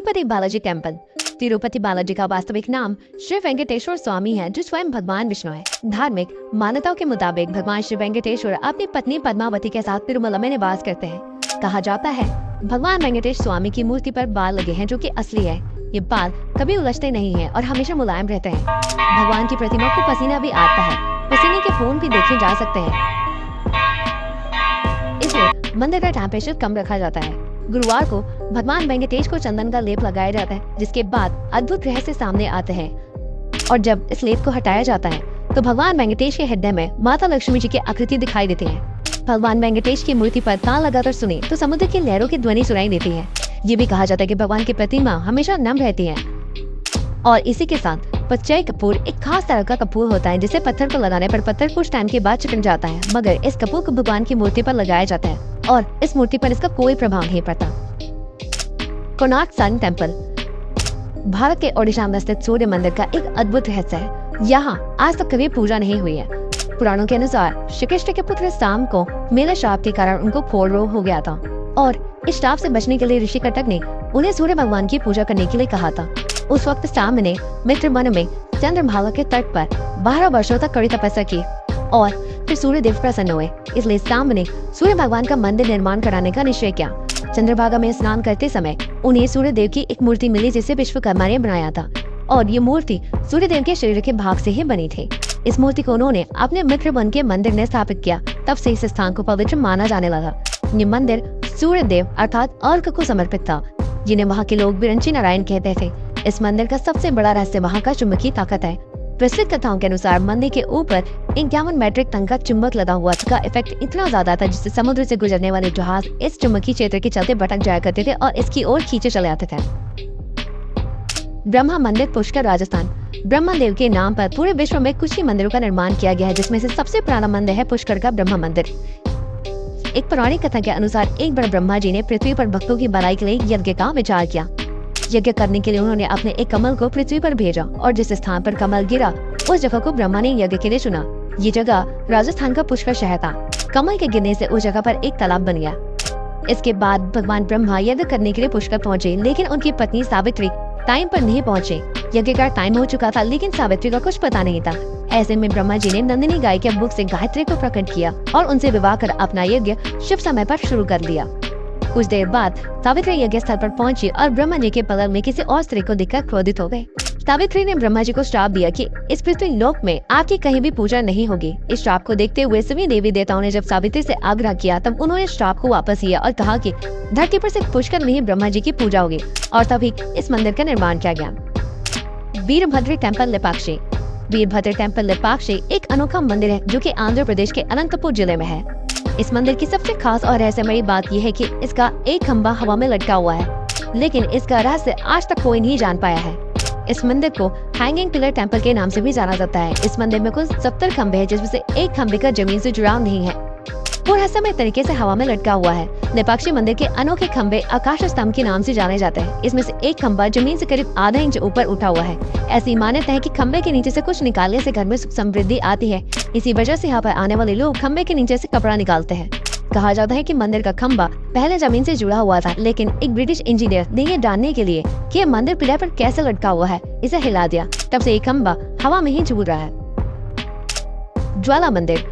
Tirupati Balaji temple. Tirupati Balaji का वास्तविक नाम श्री वेंकटेश्वर स्वामी है, जो स्वयं भगवान विष्णु है। धार्मिक मान्यताओं के मुताबिक भगवान श्री वेंकटेश्वर अपनी पत्नी पद्मावती के साथ तिरुमला में निवास करते हैं। कहा जाता है भगवान वेंकटेश स्वामी की मूर्ति पर बाल लगे हैं, जो कि असली है। ये बाल कभी उलझते नहीं हैं और हमेशा मुलायम रहते हैं। भगवान की प्रतिमा को पसीना भी आता है, पसीने के खून भी देखे जा सकते हैं। इसलिए मंदिर का टेम्परेचर कम रखा जाता है। गुरुवार को भगवान वेंकटेश को चंदन का लेप लगाया जाता है, जिसके बाद अद्भुत रहस्य सामने आते हैं। और जब इस लेप को हटाया जाता है तो भगवान वेंकटेश के हृदय में माता लक्ष्मी जी की आकृति दिखाई देती है। भगवान वेंकटेश की मूर्ति पर ताल लगाकर सुने तो समुद्र की लहरों की ध्वनि सुनाई देती है। ये भी कहा जाता है कि भगवान की प्रतिमा हमेशा नम रहती है। और इसी के साथ पच्चई कपूर एक खास तरह का कपूर होता है, जिसे पत्थर को लगाने पर पत्थर कुछ टाइम के बाद चिकन जाता है, मगर इस कपूर को भगवान की मूर्ति पर लगाया जाता है और इस मूर्ति पर इसका कोई प्रभाव नहीं पड़ता। कोणार्क सन टेम्पल भारत के ओडिशा में स्थित सूर्य मंदिर का एक अद्भुत रहस्य है। यहाँ आज तक कभी पूजा नहीं हुई है। पुराणों के अनुसार श्री कृष्ण के पुत्र शाम को मेले श्राप के कारण उनको फोड़ रोग हो गया था और इस श्राप से बचने के लिए ऋषि कटक ने उन्हें सूर्य भगवान की पूजा करने के लिए कहा था। उस वक्त शाम ने मित्र वन में चंद्रभागा के तट पर 12 वर्षों तक कड़ी तपस्या की और फिर सूर्य देव प्रसन्न हुए। इसलिए शाम ने सूर्य भगवान का मंदिर निर्माण कराने का निश्चय किया। चंद्रभागा में स्नान करते समय उन्हें सूर्य देव की एक मूर्ति मिली, जिसे विश्वकर्मा ने बनाया था और ये मूर्ति सूर्य देव के शरीर के भाग से ही बनी थी। इस मूर्ति को उन्होंने अपने मित्र वन के मंदिर में स्थापित किया। तब से इस स्थान को पवित्र माना जाने लगा। ये मंदिर सूर्य देव अर्थात अर्क को समर्पित था, जिन्हें वहाँ के लोग बिरंची नारायण कहते थे। इस मंदिर का सबसे बड़ा रहस्य वहाँ का चुंबकीय ताकत है। प्रचलित कथाओं के अनुसार मंदिर के ऊपर 51 मैट्रिक टन का चुंबक लगा हुआ था। इफेक्ट इतना ज्यादा था जिससे समुद्र से गुजरने वाले जहाज इस चुंबकीय क्षेत्र के चलते भटक जाया करते थे और इसकी ओर खींचे चले आते थे। ब्रह्मा मंदिर पुष्कर राजस्थान। ब्रह्मा देव के नाम पर पूरे विश्व में कुछ ही मंदिरों का निर्माण किया गया है, जिसमें से सबसे पुराना मंदिर है पुष्कर का ब्रह्मा मंदिर। एक पौराणिक कथा के अनुसार एक बार ब्रह्मा जी ने पृथ्वी पर भक्तों की भलाई के लिए यज्ञ का विचार किया। यज्ञ करने के लिए उन्होंने अपने एक कमल को पृथ्वी पर भेजा और जिस स्थान पर कमल गिरा उस जगह को ब्रह्मा ने यज्ञ के लिए चुना। ये जगह राजस्थान का पुष्कर शहर था। कमल के गिरने से उस जगह पर एक तालाब बन गया। इसके बाद भगवान ब्रह्मा यज्ञ करने के लिए पुष्कर पहुँचे, लेकिन उनकी पत्नी सावित्री टाइम पर नहीं पहुँचे। यज्ञ का टाइम हो चुका था, लेकिन सावित्री का कुछ पता नहीं था। ऐसे में ब्रह्मा जी ने नंदिनी गाय के मुख से गायत्री को प्रकट किया और उनसे विवाह कर अपना यज्ञ शुभ समय पर शुरू कर दिया। कुछ देर बाद सावित्री यज्ञ स्थल पर पहुंची और ब्रह्मा जी के बगल में किसी और स्त्री को देखकर क्रोधित हो गए। सावित्री ने ब्रह्मा जी को श्राप दिया कि इस पृथ्वी लोक में आपकी कहीं भी पूजा नहीं होगी। इस श्राप को देखते हुए सभी देवी देवताओं ने जब सावित्री से आग्रह किया, तब उन्होंने श्राप को वापस लिया और कहा कि धरती पर सिर्फ पुष्कर में ही ब्रह्मा जी की पूजा होगी और तभी इस मंदिर का निर्माण किया गया। वीरभद्र टेम्पल लेपाक्षी। वीरभद्र टेम्पल लेपाक्षी एक अनोखा मंदिर है, जो कि आंध्र प्रदेश के अनंतपुर जिले में है। इस मंदिर की सबसे खास और रहस्यमयी बात यह है कि इसका एक खंभा हवा में लटका हुआ है, लेकिन इसका रहस्य आज तक कोई नहीं जान पाया है। इस मंदिर को हैंगिंग पिलर टेम्पल के नाम से भी जाना जाता है। इस मंदिर में कुल 70 खंभे हैं, जिसमें से एक खंभे का जमीन से जुड़ाव नहीं है, वो रहस्यमय तरीके से हवा में लटका हुआ है। लेपाक्षी मंदिर के अनोखे खंभे आकाश स्तंभ के नाम से जाने जाते हैं। इसमें से एक खंभा जमीन से करीब आधा इंच ऊपर उठा हुआ है। ऐसी मान्यता है कि खंभे के नीचे से कुछ निकालने से घर में सुख समृद्धि आती है। इसी वजह से यहाँ पर आने वाले लोग खंभे के नीचे से कपड़ा निकालते हैं। कहा जाता है कि मंदिर का खंभा पहले जमीन से जुड़ा हुआ था, लेकिन एक ब्रिटिश इंजीनियर ने ये जानने के लिए कि ये मंदिर पिलर पर कैसे लटका हुआ है, इसे हिला दिया। तब से ये खंभा हवा में ही झूल रहा है। ज्वाला मंदिर।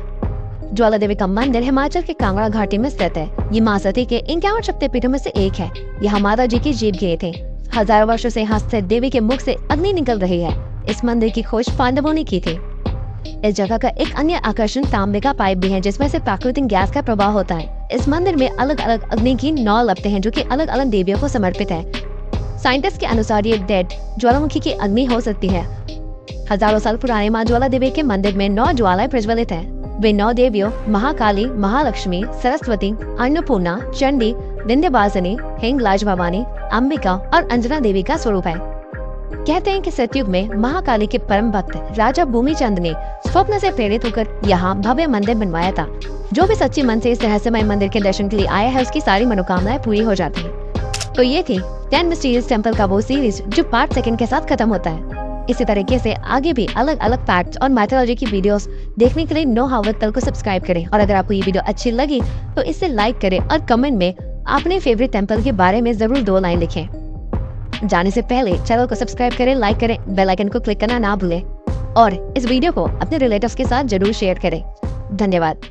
ज्वाला देवी का मंदिर हिमाचल के कांगड़ा घाटी में स्थित है। ये मां सती के 51 शक्तिपीठों में से एक है। यहाँ माता जी की जीभ गए थे। हजारों वर्षों से यहाँ स्थित देवी के मुख से अग्नि निकल रही है। इस मंदिर की खोज पांडवों ने की थी। इस जगह का एक अन्य आकर्षण तांबे का पाइप भी है, जिसमें से प्राकृतिक गैस का प्रवाह होता है। इस मंदिर में अलग अलग अग्नि की 9 लपटें हैं, जो कि अलग अलग देवियों को समर्पित है। साइंटिस्ट के अनुसार ये डेड ज्वालामुखी की अग्नि हो सकती है। हजारों साल पुराने माँ ज्वाला देवी के मंदिर में 9 ज्वालाएं प्रज्वलित हैं। वे 9 देवियों महाकाली, महालक्ष्मी, सरस्वती, अन्नपूर्णा, चंडी, विंध्यवासिनी, हिंगलाज भवानी, अंबिका और अंजना देवी का स्वरूप है। कहते हैं कि सतयुग में महाकाली के परम भक्त राजा भूमिचंद ने स्वप्न से प्रेरित होकर यहाँ भव्य मंदिर बनवाया था। जो भी सच्ची मन से इस रहस्यमय मंदिर के दर्शन के लिए आया है, उसकी सारी मनोकामनाएं पूरी हो जाती हैं। तो ये थी 10 मिस्टीरियस टेम्पल का वो सीरीज जो पार्ट 2 के साथ खत्म होता है। इसी तरीके से आगे भी अलग अलग फैक्ट्स और माइथोलॉजी की वीडियोस देखने के लिए नो हावतल को सब्सक्राइब करें। और अगर आपको ये वीडियो अच्छी लगी तो इसे लाइक करें और कमेंट में अपने फेवरेट टेम्पल के बारे में जरूर 2 लाइन लिखें। जाने से पहले चैनल को सब्सक्राइब करें, लाइक करें, बेल आइकन को क्लिक करना ना भूलें और इस वीडियो को अपने रिलेटिव्स के साथ जरूर शेयर करें। धन्यवाद।